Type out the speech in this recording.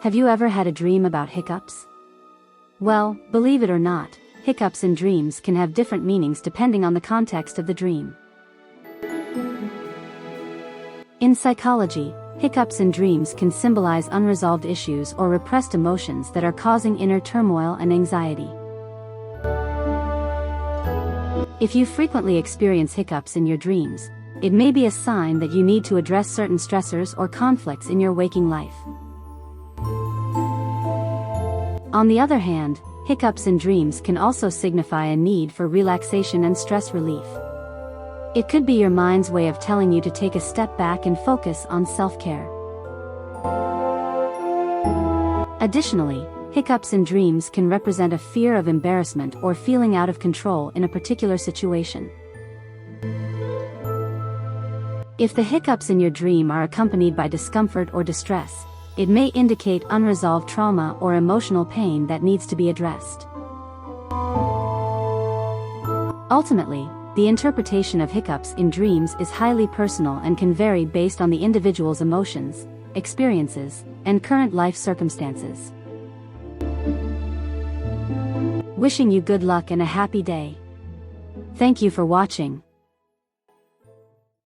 Have you ever had a dream about hiccups? Well, believe it or not, hiccups in dreams can have different meanings depending on the context of the dream. In psychology, hiccups in dreams can symbolize unresolved issues or repressed emotions that are causing inner turmoil and anxiety. If you frequently experience hiccups in your dreams, it may be a sign that you need to address certain stressors or conflicts in your waking life. On the other hand, hiccups in dreams can also signify a need for relaxation and stress relief. It could be your mind's way of telling you to take a step back and focus on self-care. Additionally, hiccups in dreams can represent a fear of embarrassment or feeling out of control in a particular situation. If the hiccups in your dream are accompanied by discomfort or distress, it may indicate unresolved trauma or emotional pain that needs to be addressed. Ultimately, the interpretation of hiccups in dreams is highly personal and can vary based on the individual's emotions, experiences, and current life circumstances. Wishing you good luck and a happy day. Thank you for watching.